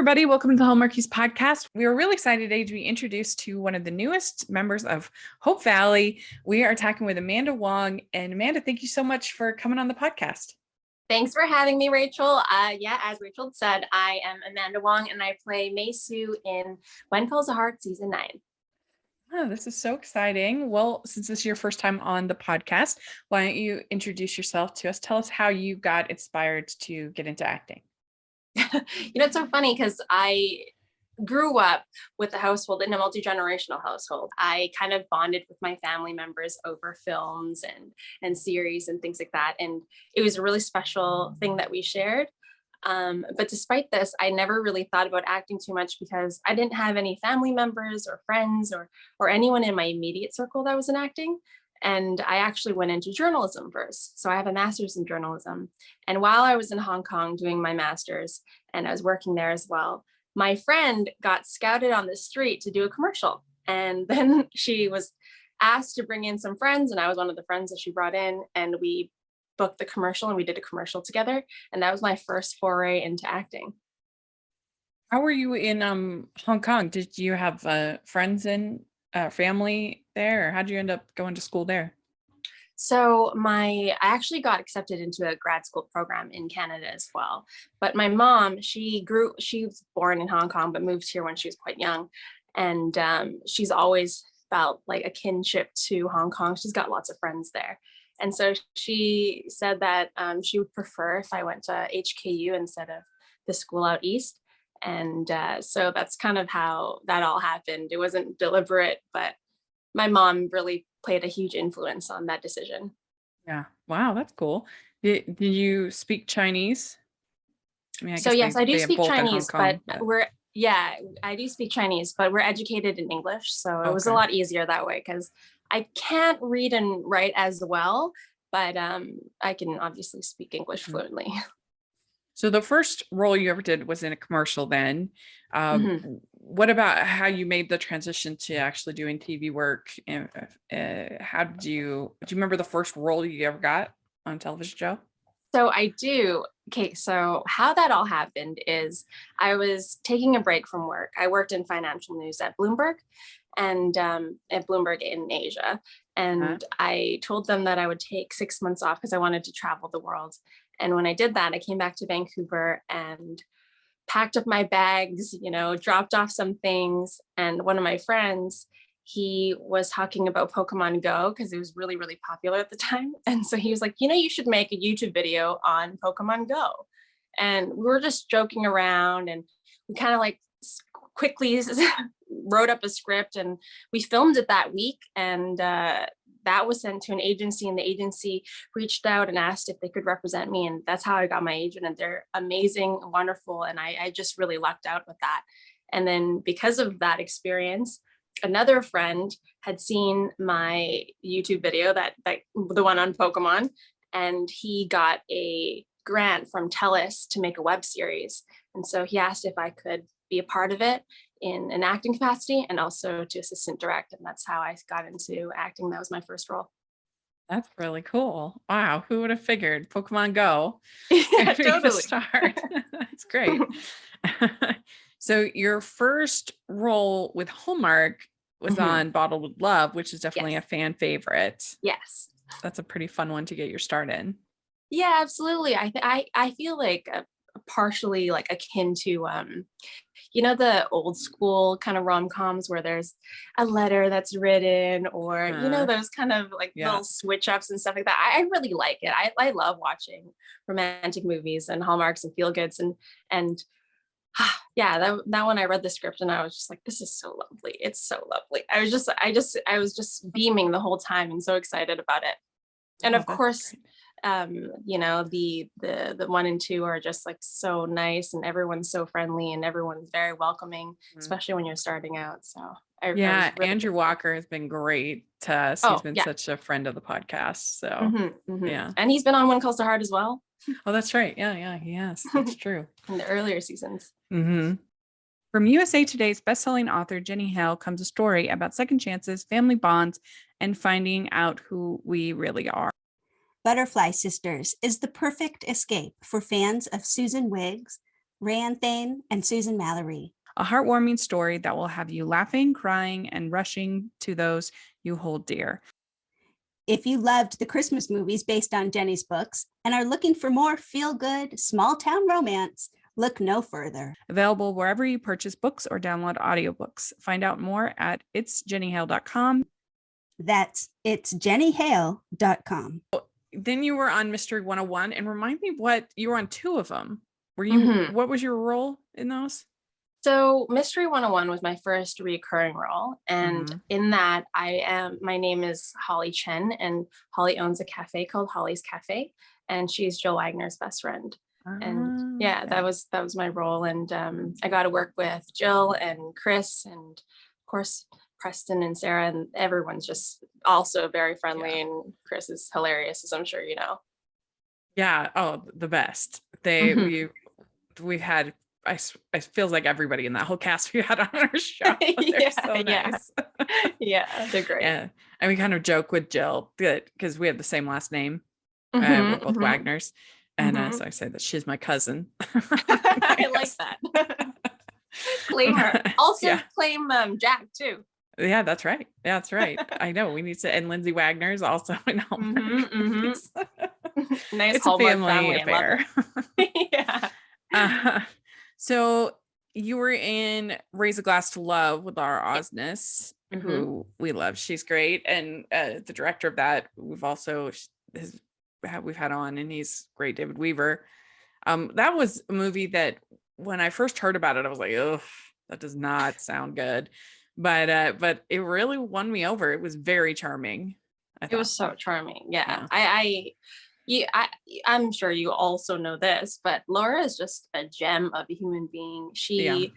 everybody. Welcome to the Hallmarkies podcast. We are really excited today to be introduced to one of the newest members of Hope Valley. We are talking with Amanda Wong. And Amanda, thank you so much for coming on the podcast. Thanks for having me, Rachel. As Rachel said, I am Amanda Wong and I play Mei Sou in When Calls a Heart season 9. Oh, this is so exciting. Well, since this is your first time on the podcast, why don't you introduce yourself to us? Tell us how you got inspired to get into acting. It's so funny because I grew up with a household in a multi-generational household. I kind of bonded with my family members over films and series and things like that. And it was a really special thing that we shared. But despite this, I never really thought about acting too much because I didn't have any family members or friends or anyone in my immediate circle that was in acting. And I actually went into journalism first. So I have a master's in journalism. And while I was in Hong Kong doing my master's and I was working there as well, my friend got scouted on the street to do a commercial. And then she was asked to bring in some friends. And I was one of the friends that she brought in. And we booked the commercial and we did a commercial together. And that was my first foray into acting. How were you in Hong Kong? Did you have friends and family there, or how did you end up going to school there? So I actually got accepted into a grad school program in Canada as well. But my mom, she was born in Hong Kong, but moved here when she was quite young. And she's always felt like a kinship to Hong Kong. She's got lots of friends there. And so she said that she would prefer if I went to HKU instead of the school out east. And so that's kind of how that all happened. It wasn't deliberate, but my mom really played a huge influence on that decision. Yeah. Wow, that's cool. Did you speak Chinese? Yes, I do speak Chinese, but I do speak Chinese, but we're educated in English. So it was a lot easier that way because I can't read and write as well, but I can obviously speak English fluently. So the first role you ever did was in a commercial then. What about how you made the transition to actually doing TV work? And how did do you remember the first role you ever got on a television show? So I do. Okay, so how that all happened is I was taking a break from work. I worked in financial news at Bloomberg and at Bloomberg in Asia. And I told them that I would take 6 months off because I wanted to travel the world. And when I did that, I came back to Vancouver and packed up my bags, dropped off some things. And one of my friends, he was talking about Pokemon Go because it was really, really popular at the time. And so he was like, you should make a YouTube video on Pokemon Go. And we were just joking around and we kind of like quickly wrote up a script and we filmed it that week. And that was sent to an agency and the agency reached out and asked if they could represent me. And that's how I got my agent, and they're amazing, wonderful. And I just really lucked out with that. And then because of that experience, another friend had seen my YouTube video, that the one on Pokemon, and he got a grant from TELUS to make a web series. And so he asked if I could be a part of it in an acting capacity and also to assistant direct. And that's how I got into acting. That was my first role. That's really cool. Wow. Who would have figured Pokemon Go? Yeah, totally. Start. That's great. So your first role with Hallmark was on Bottled with Love, which is definitely a fan favorite. Yes. That's a pretty fun one to get your start in. Yeah, absolutely. I feel like partially like akin to the old school kind of rom-coms where there's a letter that's written or those kind of like little switch ups and stuff like that. I really like it. I love watching romantic movies and Hallmarks and feel goods and that one I read the script and I was just like, this is so lovely. It's so lovely. I was just beaming the whole time and so excited about it. And of course, the 1 and 2 are just like so nice and everyone's so friendly and everyone's very welcoming, especially when you're starting out. So Andrew Walker has been great to us. He's been such a friend of the podcast. So and he's been on When Calls to Heart as well. Oh, that's right. Yeah, he has. That's true. In the earlier seasons. From USA Today's best-selling author Jenny Hale comes a story about second chances, family bonds, and finding out who we really are. Butterfly Sisters is the perfect escape for fans of Susan Wiggs, Rand Thane, and Susan Mallory. A heartwarming story that will have you laughing, crying, and rushing to those you hold dear. If you loved the Christmas movies based on Jenny's books and are looking for more feel-good, small-town romance, look no further. Available wherever you purchase books or download audiobooks. Find out more at itsjennyhale.com. That's itsjennyhale.com. Then you were on Mystery 101, and remind me what you were on 2 of them. Were you what was your role in those? So Mystery 101 was my first recurring role. And in that my name is Holly Chen, and Holly owns a cafe called Holly's Cafe, and she's Jill Wagner's best friend. And yeah, that was my role. And I got to work with Jill and Chris and of course Preston and Sarah, and everyone's just also very friendly. And Chris is hilarious, as I'm sure you know. Yeah. Oh, the best. We've had, it feels like everybody in that whole cast we had on our show. They're so nice. Yeah, they're great. Yeah. And we kind of joke with Jill because we have the same last name. We're both Wagners. And so I say that she's my cousin. I like that. Claim her. Also claim Jack too. Yeah, that's right. Yeah, that's right. I know. We need to, and Lindsay Wagner is also in Hallmark. Nice it's Hallmark a family affair. Yeah. So you were in Raise a Glass to Love with Laura Osnes, who we love. She's great. And the director of that, we've had on, and he's great, David Weaver. That was a movie that when I first heard about it, I was like, oh, that does not sound good. But it really won me over. It was very charming. It was so charming. Yeah. I'm sure you also know this, but Laura is just a gem of a human being. She,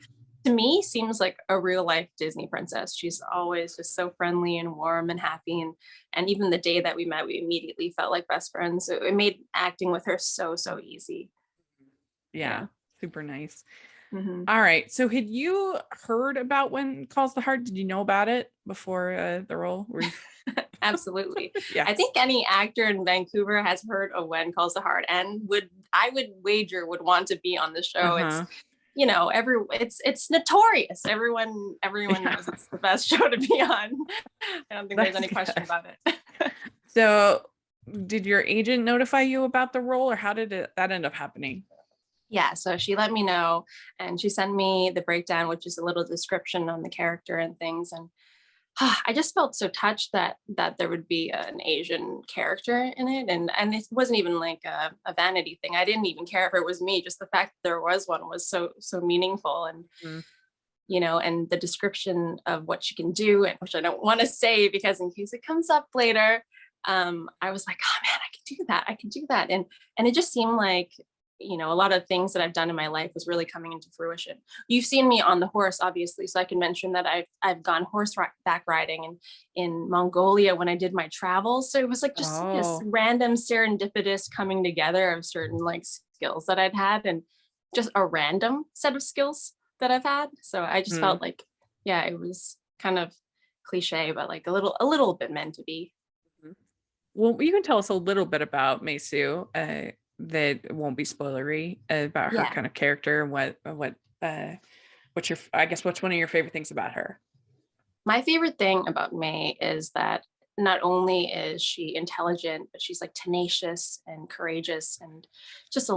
to me, seems like a real life Disney princess. She's always just so friendly and warm and happy. And even the day that we met, we immediately felt like best friends. So it made acting with her so easy. Yeah. Super nice. All right. So had you heard about When Calls the Heart? Did you know about it before the role? Absolutely. I think any actor in Vancouver has heard of When Calls the Heart, and I would wager would want to be on the show. It's it's notorious. Everyone knows it's the best show to be on. I don't think there's any question about it. So did your agent notify you about the role, or how did that end up happening? Yeah, so she let me know, and she sent me the breakdown, which is a little description on the character and things. And I just felt so touched that there would be an Asian character in it. And it wasn't even like a vanity thing. I didn't even care if it was me. Just the fact that there was one was so meaningful. And, and the description of what she can do, and which I don't want to say because in case it comes up later, I was like, oh man, I can do that. And it just seemed like, a lot of things that I've done in my life was really coming into fruition. You've seen me on the horse, obviously, so I can mention that I've gone horseback riding in Mongolia when I did my travels. So it was like just this random serendipitous coming together of certain like skills that I'd had, and just a random set of skills that I've had. So I just felt like, it was kind of cliche, but like a little bit meant to be. Well, you can tell us a little bit about Mei Sou. That won't be spoilery about her kind of character and what's one of your favorite things about her? My favorite thing about Mei is that not only is she intelligent, but she's like tenacious and courageous, and just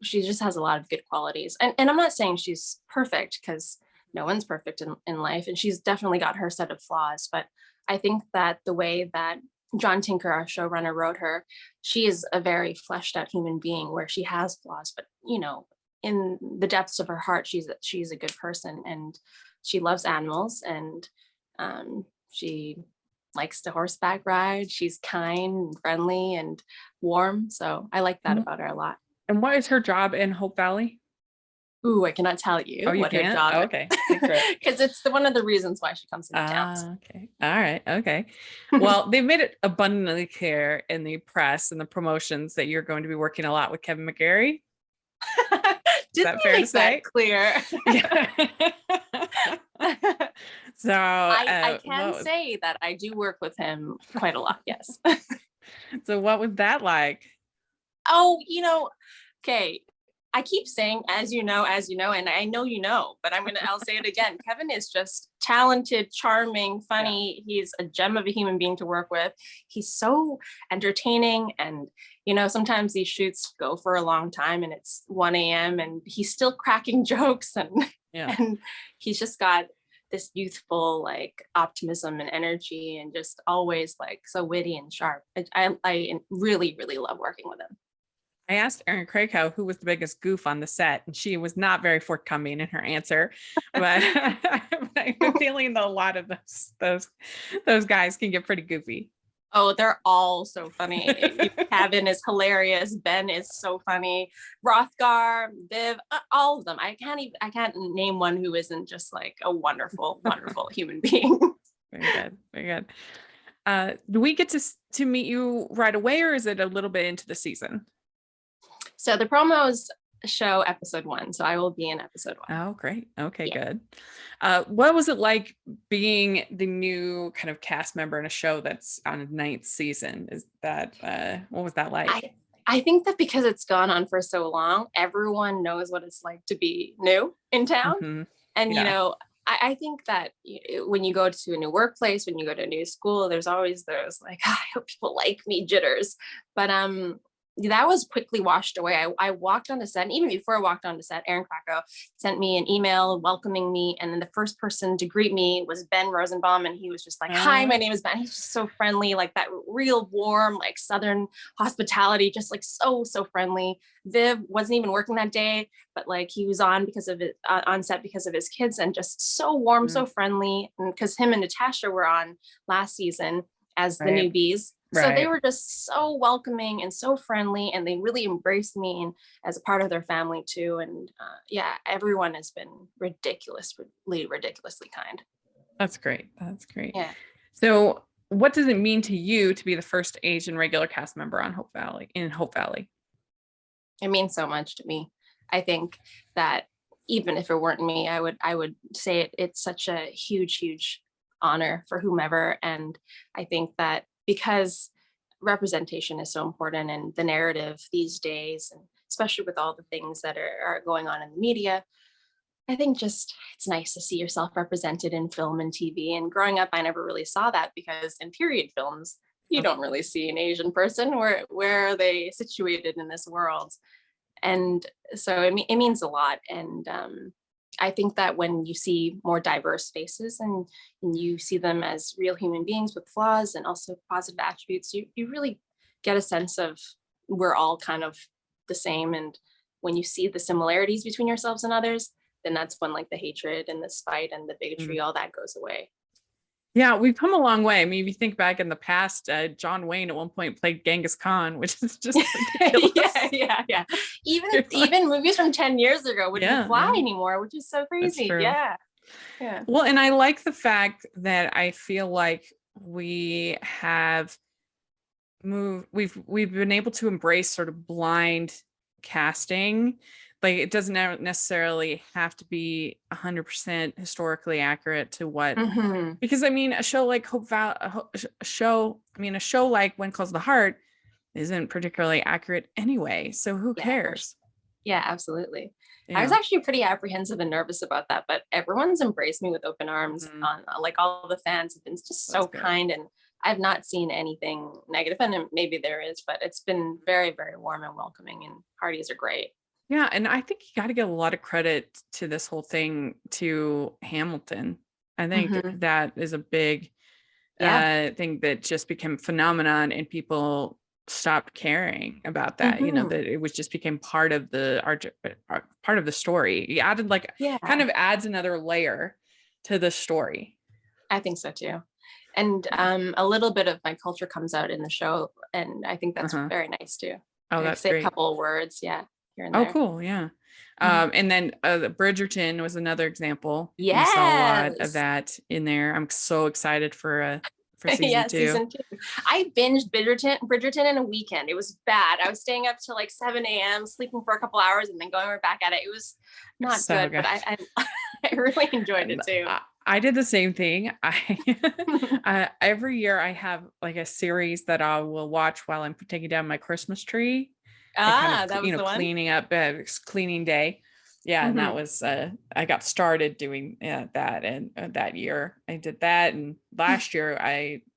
she just has a lot of good qualities. And I'm not saying she's perfect, because no one's perfect in life, and she's definitely got her set of flaws. But I think that the way that John Tinker, our showrunner, wrote her, she is a very fleshed out human being where she has flaws, but in the depths of her heart, she's a good person, and she loves animals, and she likes to horseback ride. She's kind and friendly and warm. So I like that about her a lot. And what is her job in Hope Valley? Ooh, I cannot tell you what her job is. Okay. Because it's one of the reasons why she comes into town. Okay. All right. Okay. Well, they've made it abundantly clear in the press and the promotions that you're going to be working a lot with Kevin McGarry. Is that fair to say? Clear. Yeah. So I can say that I do work with him quite a lot. Yes. So what was that like? Oh, okay. I keep saying, as you know, and I know you know, but I'll say it again. Kevin is just talented, charming, funny. Yeah. He's a gem of a human being to work with. He's so entertaining. And, sometimes these shoots go for a long time and it's 1 a.m. and he's still cracking jokes and he's just got this youthful like optimism and energy and just always like so witty and sharp. I really, really love working with him. I asked Erin Krakow who was the biggest goof on the set, and she was not very forthcoming in her answer. But I'm feeling that a lot of those guys can get pretty goofy. Oh, they're all so funny. Kevin is hilarious. Ben is so funny. Rothgar, Viv, all of them. I can't name one who isn't just like a wonderful, wonderful human being. Very good, very good. Do we get to meet you right away, or is it a little bit into the season? So the promos show episode 1, so I will be in episode 1. Oh, great. Okay, good. What was it like being the new kind of cast member in a show that's on a 9th season? Is that what was that like? I think that because it's gone on for so long, everyone knows what it's like to be new in town. Mm-hmm. And I think that when you go to a new workplace, when you go to a new school, there's always those like, I hope people like me jitters. But that was quickly washed away. I walked on the set, and even before I walked on the set, Erin Krakow sent me an email welcoming me. And then the first person to greet me was Ben Rosenbaum. And he was just like, hi, my name is Ben. He's just so friendly, like that real warm, like Southern hospitality, just like so friendly. Viv wasn't even working that day, but like he was on because of it, on set because of his kids, and just so warm, so friendly. And because him and Natasha were on last season as the newbies. So they were just so welcoming and so friendly, and they really embraced me and as a part of their family too. And everyone has been ridiculously kind. That's great. Yeah. So what does it mean to you to be the first Asian regular cast member on Hope Valley? It means so much to me. I think that even if it weren't me, I would say it's such a huge honor for whomever. And I think that because representation is so important in the narrative these days, and especially with all the things that are going on in the media, I think just it's nice to see yourself represented in film and TV. And growing up, I never really saw that, because in period films, you don't really see an Asian person. Where are they situated in this world? And so it means a lot. And I think that when you see more diverse faces and you see them as real human beings with flaws and also positive attributes, you really get a sense of we're all kind of the same. And when you see the similarities between yourselves and others, then that's when like the hatred and the spite and the bigotry, all that goes away. Yeah, we've come a long way. I mean, if you think back in the past, John Wayne at one point played Genghis Khan, which is just ridiculous. Yeah. Even movies from 10 years ago wouldn't fly anymore, which is so crazy. Yeah. Well, and I like the fact that I feel like we have we've been able to embrace sort of blind casting. Like, it doesn't necessarily have to be 100% historically accurate to what, because I mean, a show like a show like When Calls the Heart isn't particularly accurate anyway. So who cares? Yeah, absolutely. Yeah. I was actually pretty apprehensive and nervous about that, but everyone's embraced me with open arms. Like all the fans have been just so kind, and I've not seen anything negative, and maybe there is, but it's been very, very warm and welcoming, and Hearties are great. Yeah, and I think you got to give a lot of credit to this whole thing to Hamilton. I think that is a big thing that just became a phenomenon, and people stopped caring about that. That it was just became part of the story. It added kind of adds another layer to the story. I think so too. And a little bit of my culture comes out in the show, and I think that's very nice too. Oh, that's say great. A couple of words, here and there. Oh, cool, yeah. And then Bridgerton was another example. Yes. You saw a lot of that in there. I'm so excited for season 2. Season 2. I binged Bridgerton in a weekend. It was bad. I was staying up till like 7 a.m., sleeping for a couple hours, and then going right back at it. It was not so good, but I really enjoyed it too. I did the same thing. Every year I have like a series that I will watch while I'm taking down my Christmas tree. That was the one. cleaning up, cleaning day. Yeah. And that was, I got started doing that. And that year I did that. And last year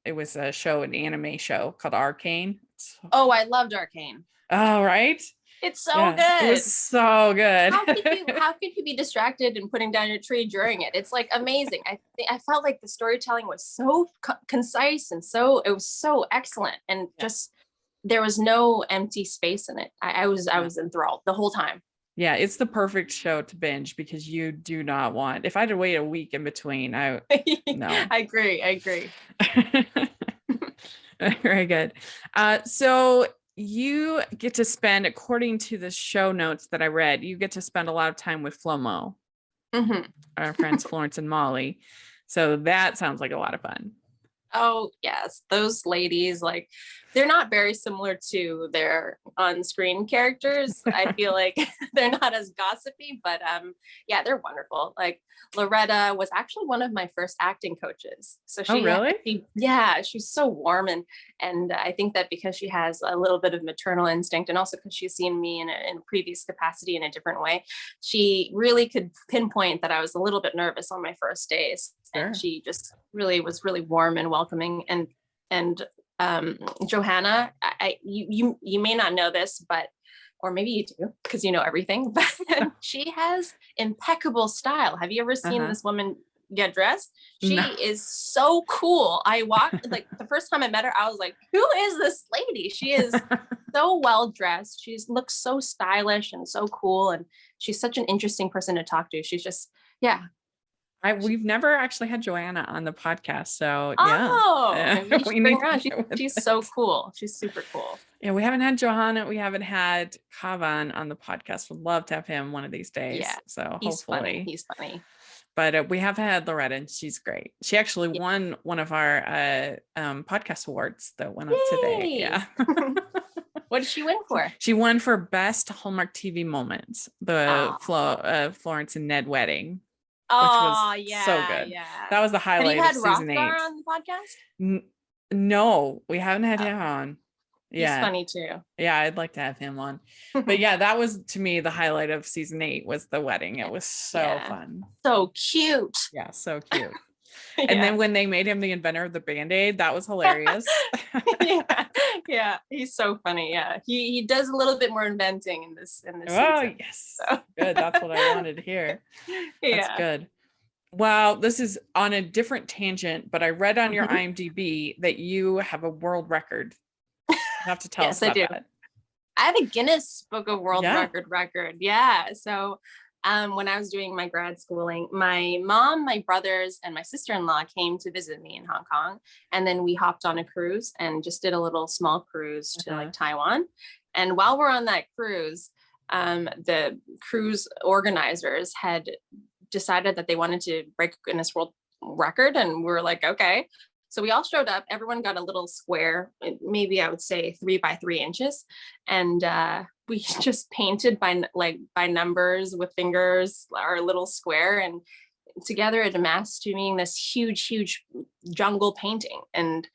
it was an anime show called Arcane. Oh, I loved Arcane. Oh, right. It's so good. It was so good. How could you be distracted and putting down your tree during it? It's like amazing. I felt like the storytelling was so concise and it was so excellent, and just there was no empty space in it. I was enthralled the whole time. Yeah, it's the perfect show to binge because you do not want. If I had to wait a week in between, no. I agree. Very good. So you get to spend, according to the show notes that I read, you get to spend a lot of time with Flomo, our friends Florence and Molly. So that sounds like a lot of fun. Oh, yes. Those ladies, like, they're not very similar to their on-screen characters. I feel like they're not as gossipy, but yeah, they're wonderful. Like, Loretta was actually one of my first acting coaches. So she really? She's so warm, and I think that because she has a little bit of maternal instinct, and also because she's seen me in a previous capacity in a different way, she really could pinpoint that I was a little bit nervous on my first days. Sure. And she just was really warm and welcoming. And Johanna, you may not know this, or maybe you do because you know everything, but she has impeccable style. Have you ever seen this woman get dressed? She is so cool. I walked, like, the first time I met her, I was like, who is this lady? She is so well dressed. She looks so stylish and so cool. And she's such an interesting person to talk to. She's just, we've never actually had Joanna on the podcast, so we bring her on. She's so cool. She's super cool. Yeah, we haven't had Johanna. We haven't had Kavan on the podcast. Would love to have him one of these days. Yeah, so hopefully he's funny. But we have had Loretta, and she's great. She actually won one of our podcast awards that went up today. Yeah. What did she win for? She won for best Hallmark TV moment, the Florence and Ned wedding. Oh, so good. Yeah. That was the highlight of season 8. On the podcast? No, we haven't had him on. Yeah. He's funny too. Yeah, I'd like to have him on. But yeah, that was, to me, the highlight of season 8 was the wedding. It was so fun. So cute. Yeah, so cute. And then when they made him the inventor of the Band-Aid, that was hilarious. Yeah, he's so funny. Yeah, he does a little bit more inventing in this Oh, season. yes. So. Good. That's what I wanted to hear. That's good. Wow, this is on a different tangent, but I read on your IMDb that you have a world record. You have to tell us about that. I have a Guinness Book of World Record. Yeah. So when I was doing my grad schooling, my mom, my brothers, and my sister-in-law came to visit me in Hong Kong. And then we hopped on a cruise and just did a little small cruise to like Taiwan. And while we're on that cruise, the cruise organizers had decided that they wanted to break a Guinness World Record. And we were like, okay. So we all showed up. Everyone got a little square, maybe I would say 3 by 3 inches. And we just painted by numbers with fingers, our little square, and together it amassed to being this huge jungle painting. And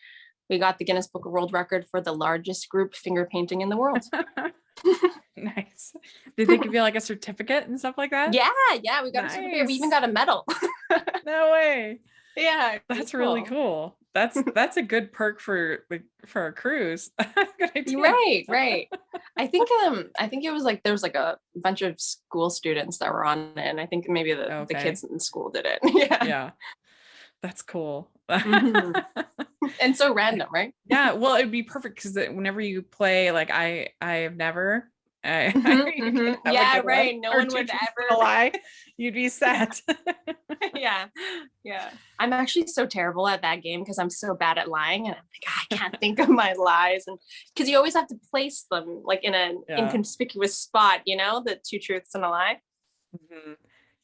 we got the Guinness Book of World Record for the largest group finger painting in the world. Nice. Did they give you like a certificate and stuff like that? Yeah, we got a certificate. We even got a medal. No way. Yeah, that's really cool. That's a good perk for a cruise. Good idea. Right. I think it was like there was like a bunch of school students that were on it, and I think maybe the kids in school did it. Yeah. That's cool. And so random, right? Yeah, well, it'd be perfect because whenever you play, like I have never. Right. No one would ever lie. You'd be set. Yeah. I'm actually so terrible at that game because I'm so bad at lying, and I'm like, I can't think of my lies, and because you always have to place them like in an inconspicuous spot, the 2 truths and a lie.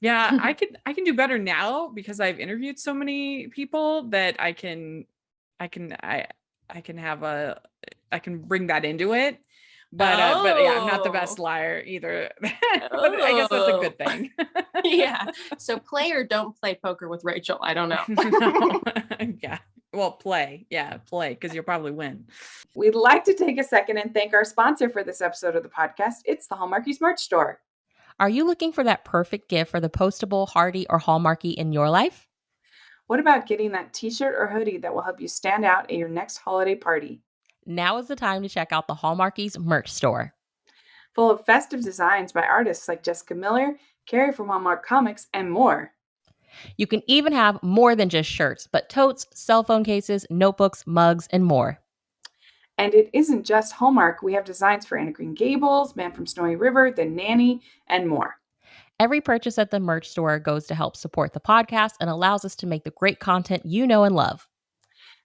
Yeah, I can do better now because I've interviewed so many people that I can bring that into it. But yeah, I'm not the best liar either. But I guess that's a good thing. Yeah. So play or don't play poker with Rachel. I don't know. Yeah, Well, play. Yeah, play, because you'll probably win. We'd like to take a second and thank our sponsor for this episode of the podcast. It's the Hallmarkies merch store. Are you looking for that perfect gift for the postable, Hearty, or Hallmarky in your life? What about getting that t-shirt or hoodie that will help you stand out at your next holiday party? Now is the time to check out the Hallmarkies merch store. Full of festive designs by artists like Jessica Miller, Carrie from Hallmark Comics, and more. You can even have more than just shirts, but totes, cell phone cases, notebooks, mugs, and more. And it isn't just Hallmark. We have designs for Anna Green Gables, Man from Snowy River, The Nanny, and more. Every purchase at the merch store goes to help support the podcast and allows us to make the great content you know and love.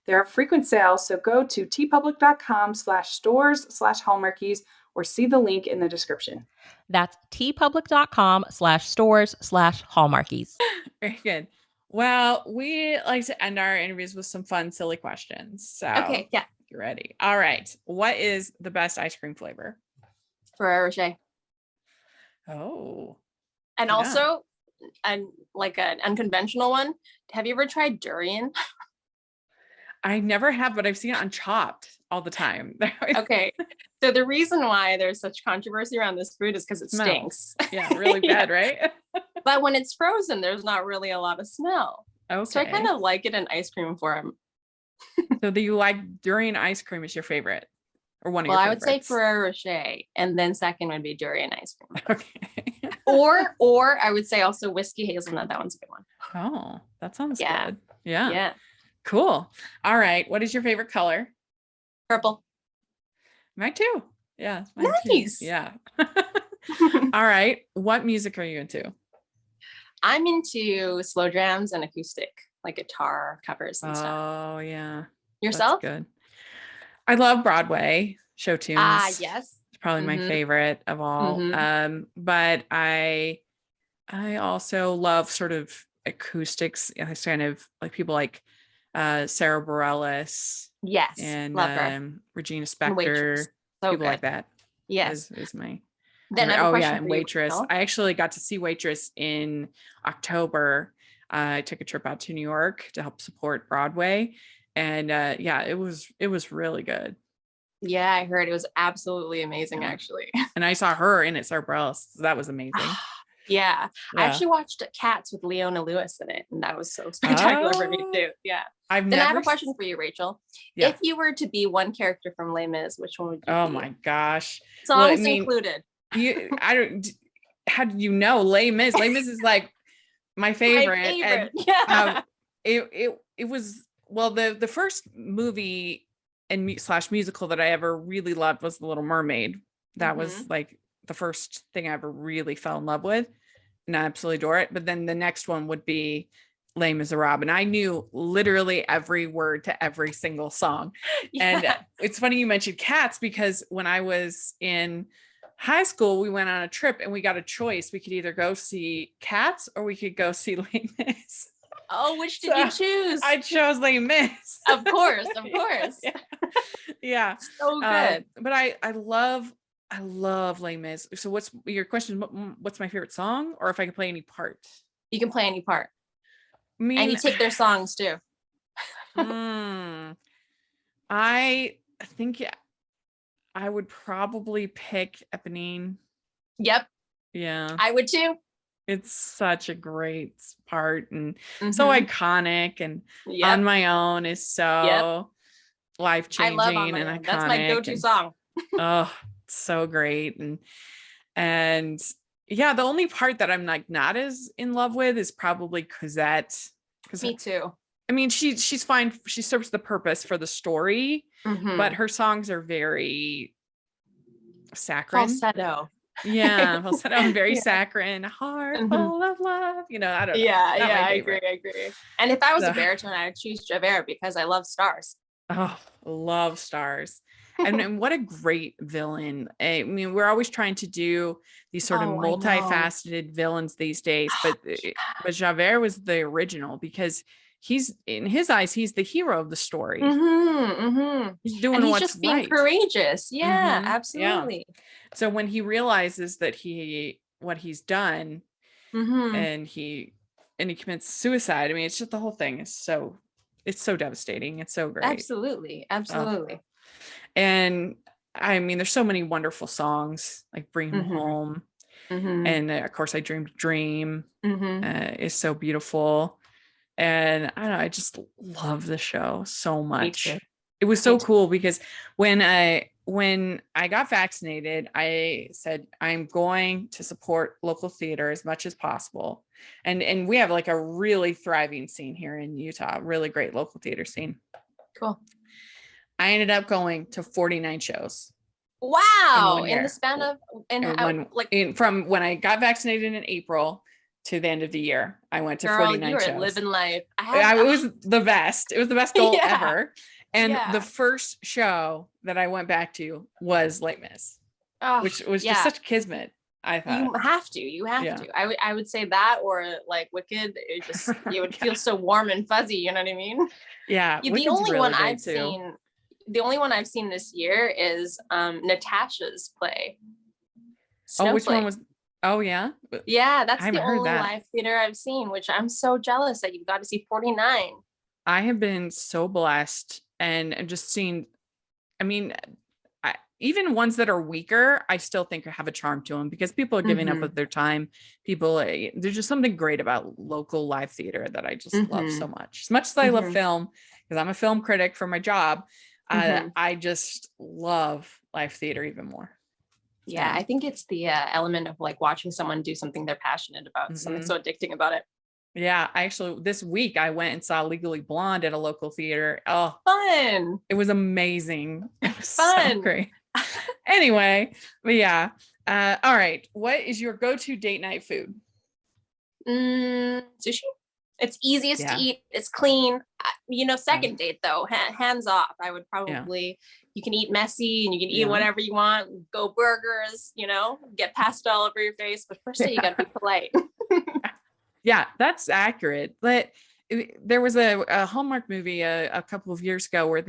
There are frequent sales, so go to tpublic.com/stores/Hallmarkies or see the link in the description. That's tpublic.com/stores/Hallmarkies. Very good. Well, we like to end our interviews with some fun, silly questions. So Okay, yeah. you ready? All right. What is the best ice cream flavor? Ferrero Rocher. Oh, And Yeah. also, like an unconventional one. Have you ever tried durian? I never have, but I've seen it on Chopped all the time. Okay. So the reason why there's such controversy around this food is because it Smells. stinks. Yeah, really bad, right? But when it's frozen, there's not really a lot of smell. Okay. So I kind of like it in ice cream form. So do you like durian ice cream is your favorite? Or one of Well, your I would say favorites? Ferrero Rocher, and then second would be durian ice cream. Okay. Or I would say also whiskey hazelnut. That one's a good one. Oh, that sounds Yeah. good. Yeah. Yeah. Cool. All right. What is your favorite color? Purple. Mine too. Yeah. Mine too. Nice. Yeah. All right. What music are you into? I'm into slow jams and acoustic, like guitar covers and stuff. Oh, yeah. Yourself? That's good. I love Broadway show tunes. Yes. It's probably my Mhm. favorite of all. Mhm. But I also love sort of acoustics. It's kind of like people like Sarah Bareilles Yes. and Love her. Regina And Spektor, Waitress. So people good. like that. Yes. is my Then I favorite. have a Oh question yeah, and for you, Waitress. Rachel. I actually got to see Waitress in October. I took a trip out to New York to help support Broadway, and yeah, it was really good. Yeah, I heard it was absolutely amazing, Yeah. actually. And I saw her in it, Sarah Bareilles. So that was amazing. Yeah. I Yeah. actually watched Cats with Leona Lewis in it, and that was so spectacular for me Oh. too. Yeah. I've Then I have never a question for you, Rachel. Yeah. If you were to be one character from Les Mis, which one would you Oh be? my gosh. Songs I mean, included. I don't. How did you know Les Mis? Les Mis is like my favorite. My favorite. And Yeah. it was, well, the first movie and musical that I ever really loved was The Little Mermaid. That was like the first thing I ever really fell in love with, and I absolutely adore it. But then the next one would be Les Miserables, and I knew literally every word to every single song. And Yeah. it's funny you mentioned Cats, because when I was in high school, we went on a trip and we got a choice. We could either go see Cats or we could go see Les Mis. Oh, which did you choose? I chose Les Mis. Of course, of course. Yeah. Yeah. So good. But I love Les Mis. So what's your question? What's my favorite song, or if I could play any part? You can play any part. I mean, And you take their songs too. I think I would probably pick Eponine. Yep. Yeah. I would too. It's such a great part and so Mhm. iconic, and Yep. On My Own is so I life-changing love On My and Own. iconic. That's my go-to and, song. oh, it's so great. And yeah, the only part that I'm like not as in love with is probably Cosette. Me too. I mean, she's fine. She serves the purpose for the story, Mhm. but her songs are very saccharine. Falsetto. Yeah, falsetto and very Yeah. saccharine. Heart Mhm. full of love. I don't know. Yeah, Not my I favorite. agree. And if I was So- a baritone, I'd choose Javert because I love stars. Oh, love stars. And what a great villain. I mean, we're always trying to do these sort of Oh, I know. multifaceted villains these days, but Javert was the original, because he's, in his eyes, he's the hero of the story. He's doing And he's what's just being right. courageous. Yeah, Mhm. Yeah. absolutely. So when he realizes that what he's done, Mhm. and he commits suicide, I mean, it's just, the whole thing is so it's so devastating. It's so great. Absolutely. Absolutely. And I mean, there's so many wonderful songs like Bring Him Mhm. Home. Mhm. And of course, I Dreamed a Dream Mhm. is so beautiful. And I don't know, I just love the show so much. too. It was Me so too. cool because when I got vaccinated, I said I'm going to support local theater as much as possible. And we have like a really thriving scene here in Utah, really great local theater scene. Cool. I ended up going to 49 shows. Wow. one In the year. span of From when I got vaccinated in April to the end of the year, I went to girl, 49 you are shows. living life. It was the best. It was the best goal Yeah. ever. And Yeah. the first show that I went back to was Les Mis, Oh, which was yeah. just such kismet. I thought You have to. I would say that, or like Wicked. It just it would feel so warm and fuzzy. You know what I mean? Yeah, The Wicked's only really one great I've too. seen. The only one I've seen this year is Natasha's play. Oh, which one Snowflake. was? Oh, yeah. Yeah, that's I haven't the heard only that. live theater I've seen, which I'm so jealous that you've got to see 49. I have been so blessed and just seen. I mean, even ones that are weaker, I still think have a charm to them because people are giving up Mhm. with their time. People, there's just something great about local live theater that I just love so much. As much as I love Mhm. film, because I'm a film critic for my job, Mhm. I just love live theater even more. Yeah, I think it's the element of like watching someone do something they're passionate about. Something Mhm. so addicting about it. Yeah, I actually this week I went and saw Legally Blonde at a local theater. Oh, Fun. it was amazing. It was so Fun. great. Anyway, but yeah. All right. What is your go-to date night food? Sushi. It's easiest to Yeah. eat. It's clean. Second date though, hands off. I would Yeah. probably, you can eat messy and you can eat Yeah. whatever you want. Go burgers, get pasta all over your face. But first day, you got to be polite. Yeah, that's accurate. But there was a Hallmark movie a couple of years ago where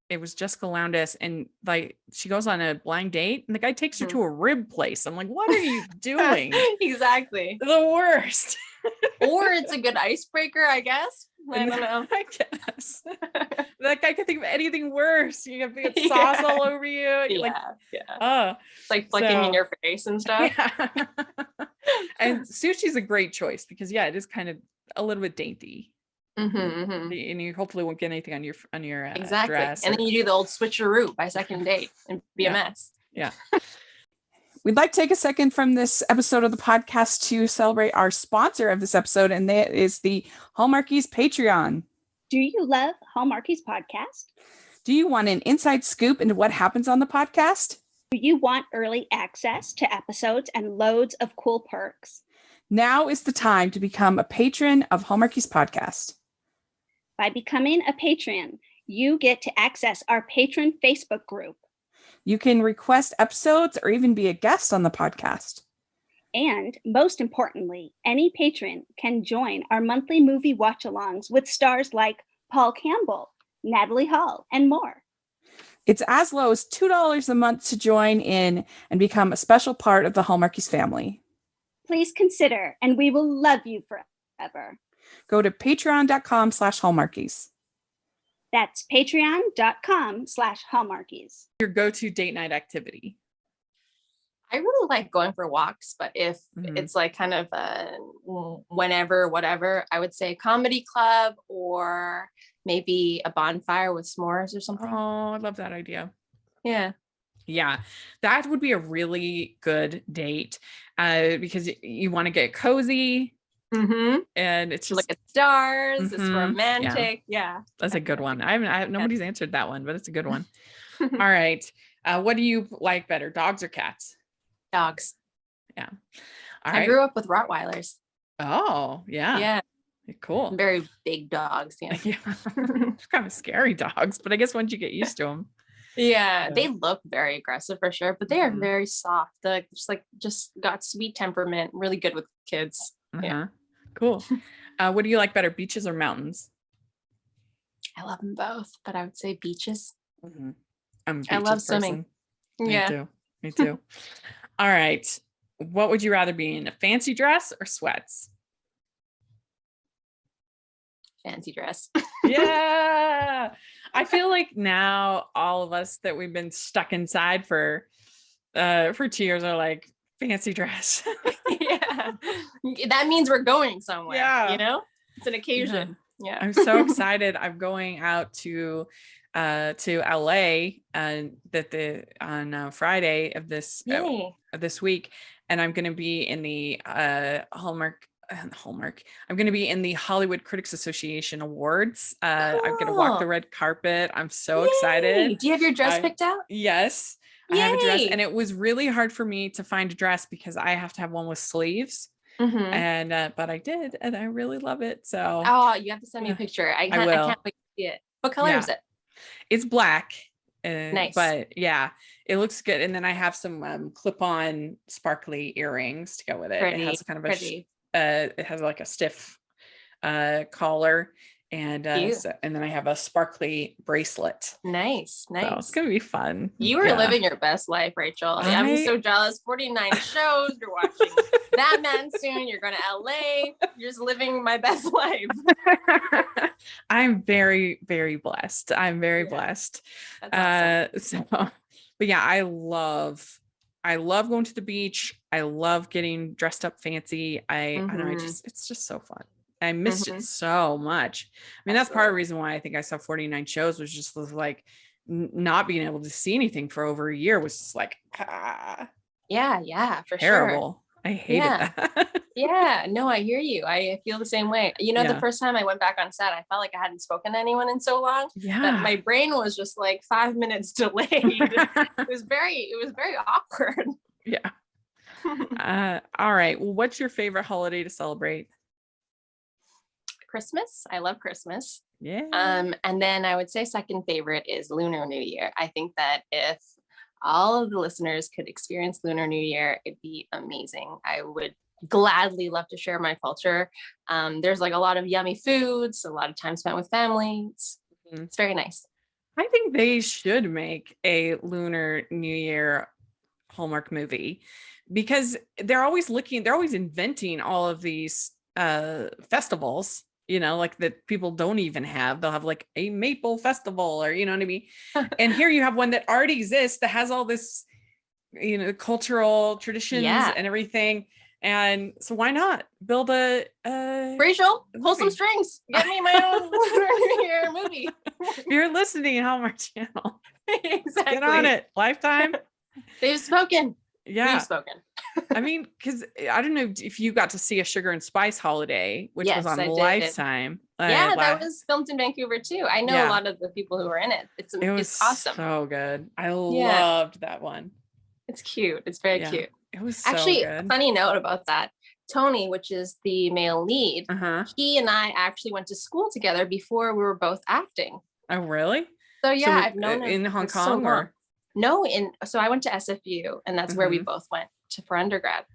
it was Jessica Lowndes and like she goes on a blind date and the guy takes her to a rib place. I'm like, what are you doing? Exactly. The worst. Or it's a good icebreaker, I guess. I don't know. I guess that guy could think of anything worse. You have to get sauce all over you. Yeah. It's like flicking in your face and stuff. Yeah. And sushi's a great choice because it is kind of a little bit dainty. And you hopefully won't get anything on your exactly. dress. And then you do the old switcheroo by second date and be a mess. Yeah. We'd like to take a second from this episode of the podcast to celebrate our sponsor of this episode, and that is the Hallmarkies Patreon. Do you love Hallmarkies podcast? Do you want an inside scoop into what happens on the podcast? Do you want early access to episodes and loads of cool perks? Now is the time to become a patron of Hallmarkies podcast. By becoming a patron, you get to access our patron Facebook group. You can request episodes or even be a guest on the podcast. And most importantly, any patron can join our monthly movie watch-alongs with stars like Paul Campbell, Natalie Hall, and more. It's as low as $2 a month to join in and become a special part of the Hallmarkies family. Please consider, and we will love you forever. Go to patreon.com/Hallmarkies. That's patreon.com/Hallmarkies. Your go-to date night activity. I really like going for walks, but if it's like kind of whenever, whatever, I would say comedy club or maybe a bonfire with s'mores or something. Oh, I love that idea. Yeah. Yeah, that would be a really good date because you want to get cozy. And it's just look at stars. It's romantic. Yeah. That's a good one. Nobody's answered that one, but it's a good one. All right. What do you like better, dogs or cats? Dogs. Yeah. All right. I grew up with Rottweilers. Oh, yeah. Yeah. Cool. Very big dogs. Yeah. It's kind of scary dogs, but I guess once you get used to them. Yeah, they look very aggressive for sure, but they are very soft. They're just got sweet temperament, really good with kids. Yeah. Cool. What do you like better, beaches or mountains? I love them both, but I would say beaches. I love swimming. Yeah. Me too. All right. What would you rather be in, a fancy dress or sweats? fancy dress. Yeah. I feel like now all of us that we've been stuck inside for 2 years are like fancy dress. Yeah. That means we're going somewhere. Yeah. You know? It's an occasion. Yeah. I'm so excited. I'm going out to LA on Friday of this week, and I'm going to be in the Hallmark. I'm going to be in the Hollywood Critics Association Awards. I'm going to walk the red carpet. I'm so excited. Do you have your dress picked out? Yes, I have a dress, and it was really hard for me to find a dress because I have to have one with sleeves. And but I did, and I really love it. So you have to send me a picture. I can't wait to see it. What color is it? It's black. Nice. But yeah, it looks good. And then I have some clip-on sparkly earrings to go with it. Pretty, it has kind of it has like a stiff collar, and and then I have a sparkly bracelet. Nice. So it's gonna be fun. You are living your best life, Rachel. I'm so jealous. 49 shows. You're watching that man soon. You're going to LA. You're just living my best life. I'm very, very blessed. I'm very blessed. That's awesome. But yeah, I love going to the beach. I love getting dressed up fancy. I know it's just so fun. I missed it so much. I mean, that's part of the reason why I think I saw 49 shows was just like not being able to see anything for over a year was just like, yeah, for terrible. Sure. I hated that. Yeah, no, I hear you. I feel the same way. You know, the first time I went back on set, I felt like I hadn't spoken to anyone in so long. Yeah. That my brain was just like 5 minutes delayed. It was very awkward. Yeah. All right. Well, what's your favorite holiday to celebrate? Christmas. I love Christmas. Yeah. And then I would say second favorite is Lunar New Year. I think that if all of the listeners could experience Lunar New Year, it'd be amazing. I would gladly love to share my culture. There's like a lot of yummy foods, a lot of time spent with family. It's very nice. I think they should make a Lunar New Year Hallmark movie because they're always inventing all of these festivals, you know, like that people don't even have. They'll have like a maple festival, or you know what I mean? And here you have one that already exists that has all this, you know, cultural traditions and everything. And so why not build a Rachel, pull some strings, get me my own Lunar New Year movie. You're listening, Hallmark Channel. Exactly. Get on it. Lifetime. They've spoken. Yeah. We've spoken. I mean, because I don't know if you got to see a Sugar and Spice holiday, which was on Lifetime. That was filmed in Vancouver too. I know a lot of the people who were in it. It's awesome. So good. I loved that one. It's cute. It's very cute. It was so actually good. Funny note about that. Tony, which is the male lead, he and I actually went to school together before we were both acting. Oh, really? So yeah, I've known him in Hong Kong so no, so I went to SFU, and that's where we both went for undergrad.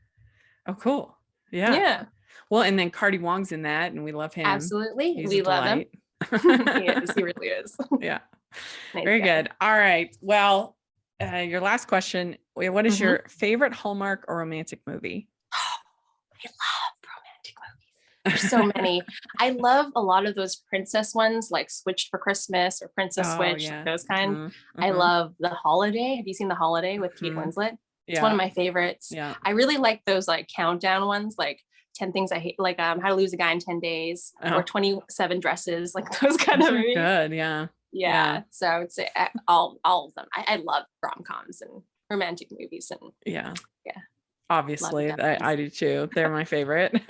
Oh, cool. Yeah. Well, and then Cardi Wong's in that, and we love him. Absolutely. We love him. He really is. Yeah. Nice Very guy. good. All right. Well, your last question. What is your favorite Hallmark or romantic movie? I love romantic movies. There's so many. I love a lot of those princess ones, like Switched for Christmas or Princess Switch, those kind. I love The Holiday. Have you seen The Holiday with Kate Winslet? It's one of my favorites. Yeah. I really like those like countdown ones, like 10 Things I Hate, like How to Lose a Guy in 10 Days or 27 Dresses, like those kind of movies. Good. Yeah. So I would say all of them. I love rom-coms and romantic movies, and yeah. Obviously, I do too. They're my favorite.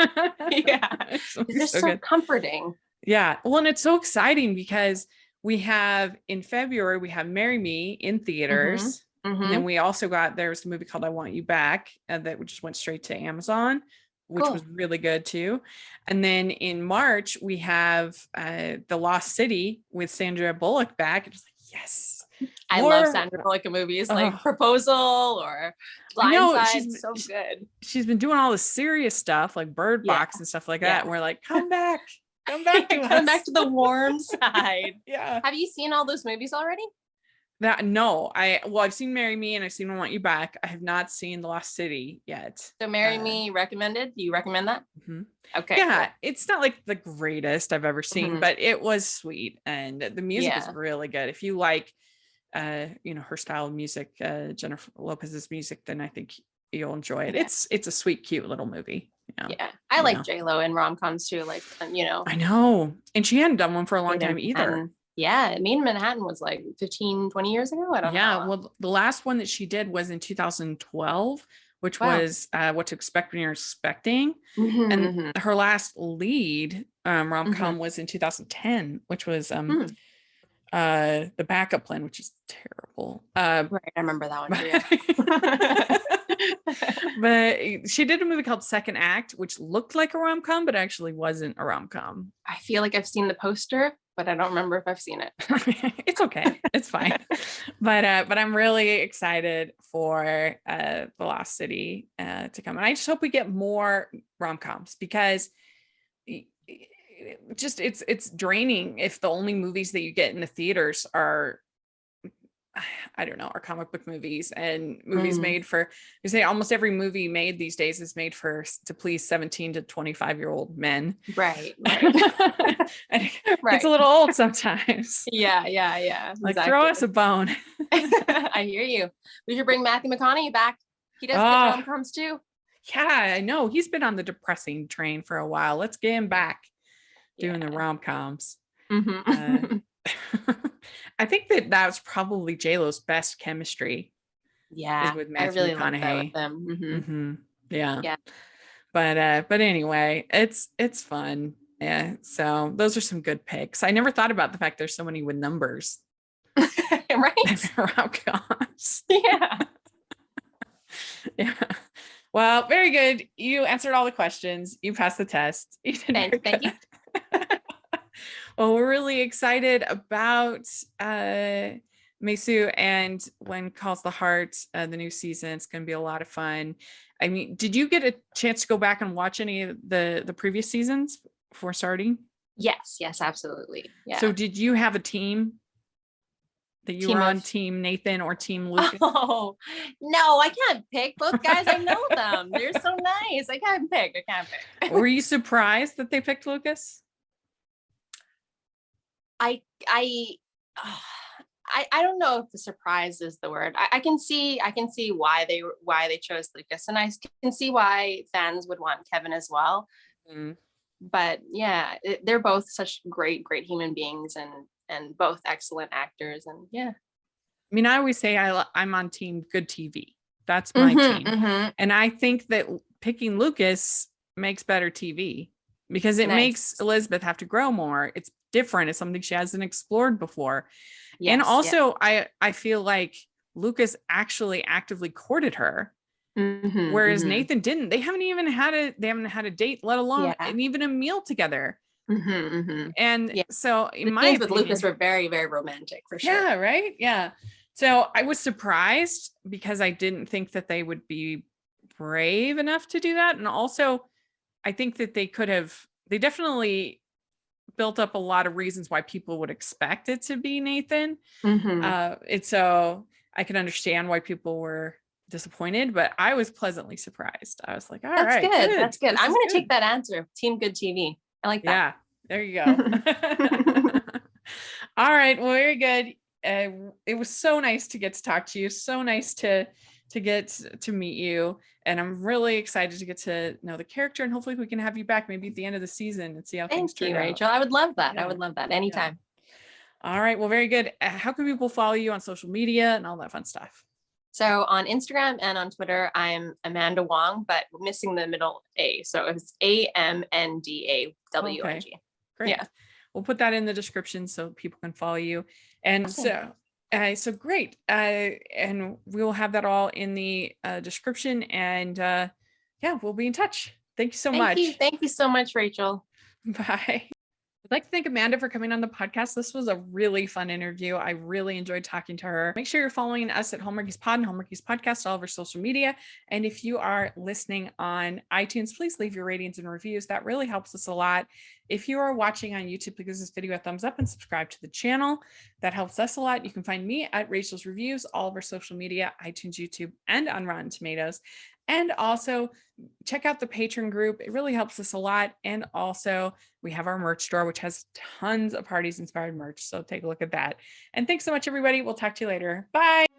They're so comforting. Yeah. Well, and it's so exciting because we have in February, we have Marry Me in theaters. And then we also there's a movie called I Want You Back that just went straight to Amazon, which was really good too. And then in March, we have The Lost City with Sandra Bullock back. It's like, yes. I love Sandra Bullock in movies like Proposal or Blindside. So good. She's been doing all the serious stuff like Bird Box and stuff like that. And we're like, come back to come back to the warm side. Yeah. Have you seen all those movies already? I've seen Marry Me and I've seen I Want You Back. I have not seen The Lost City yet. So Marry Me recommended. Do you recommend that? Mhm. Okay. Yeah, cool. it's not like the greatest I've ever seen, Mhm. but it was sweet and the music is Yeah. really good. If you like her style of music, Jennifer Lopez's music, then I think you'll enjoy it. Yeah. It's a sweet, cute little movie. Yeah. I like J-Lo in rom-coms too. Like, I know. And she hadn't done one for a long time either. Manhattan. Yeah. Made in Manhattan was like 15, 20 years ago. I don't know. Yeah. Well, the last one that she did was in 2012, which Wow. was What to Expect When You're Expecting. Mhm, And mhm. her last lead rom-com was in 2010, which was The Backup Plan, which is terrible. Right. I remember that one too. But she did a movie called Second Act, which looked like a rom-com, but actually wasn't a rom-com. I feel like I've seen the poster, but I don't remember if I've seen it. It's okay. It's fine. But I'm really excited for The Lost City to come. And I just hope we get more rom-coms because just it's draining if the only movies that you get in the theaters are, I don't know, are comic book movies and movies made for, you say almost every movie made these days is made to please 17 to 25-year-old men. Right. And it's a little old sometimes. Yeah. Like, exactly. throw us a bone. I hear you. We should bring Matthew McConaughey back. He does good rom-coms too. Yeah, I know. He's been on the depressing train for a while. Let's get him back doing the rom-coms. I think that was probably J-Lo's best chemistry. Yeah, is with Matthew I really McConaughey. like that with them. Yeah. But anyway, it's fun. Yeah. So those are some good picks. I never thought about the fact there's so many with numbers. Right. Rom-coms. Yeah. Yeah. Well, very good. You answered all the questions. You passed the test. You did Thank you. Well, we're really excited about Mei Sou and When Calls the Heart, the new season. It's going to be a lot of fun. I mean, did you get a chance to go back and watch any of the previous seasons before starting? Yes, absolutely. Yeah. So did you have a team that you were on Team Nathan or Team Lucas? Oh, no, I can't pick. Both guys, I know them. They're so nice. I can't pick. Were you surprised that they picked Lucas? I don't know if the surprise is the word. I can see why they chose Lucas, and I can see why fans would want Kevin as well. But yeah, they're both such great human beings and both excellent actors. And yeah, I mean, I always say I'm on Team Good TV. That's my team, and I think that picking Lucas makes better TV because it makes Elizabeth have to grow more. It's different. It's something she hasn't explored before. Yes, and also I feel like Lucas actually actively courted her, whereas Nathan didn't. They haven't had a date, let alone even a meal together. And so in my opinion, with Lucas were very, very romantic for sure. Yeah, right. Yeah. So I was surprised because I didn't think that they would be brave enough to do that. And also I think that they definitely built up a lot of reasons why people would expect it to be Nathan. So I can understand why people were disappointed, but I was pleasantly surprised. I was like, all right, good. That's good. I'm going to take that answer. Team Good TV. I like that. Yeah, there you go. All right. Well, very good. It was so nice to get to talk to you. So nice to get to meet you. And I'm really excited to get to know the character, and hopefully we can have you back maybe at the end of the season and see how things turn out. Thank you, Rachel. I would love that. Yeah. I would love that anytime. Yeah. All right. Well, very good. How can people follow you on social media and all that fun stuff? So on Instagram and on Twitter, I'm Amanda Wong, but missing the middle A. So it's AMNDAWONG. Okay. Great. Yeah. We'll put that in the description so people can follow you. And awesome. So great. And we will have that all in the description, and we'll be in touch. Thank you so much. Thank you so much, Rachel. Bye. I'd like to thank Amanda for coming on the podcast. This was a really fun interview. I really enjoyed talking to her. Make sure you're following us at Hallmarkies Pod and Hallmarkies Podcast, all of our social media. And if you are listening on iTunes, please leave your ratings and reviews. That really helps us a lot. If you are watching on YouTube, please give this video a thumbs up and subscribe to the channel. That helps us a lot. You can find me at Rachel's Reviews, all of our social media, iTunes, YouTube, and on Rotten Tomatoes. And also check out the Patreon group. It really helps us a lot. And also we have our merch store, which has tons of Hearties inspired merch. So take a look at that. And thanks so much, everybody. We'll talk to you later. Bye.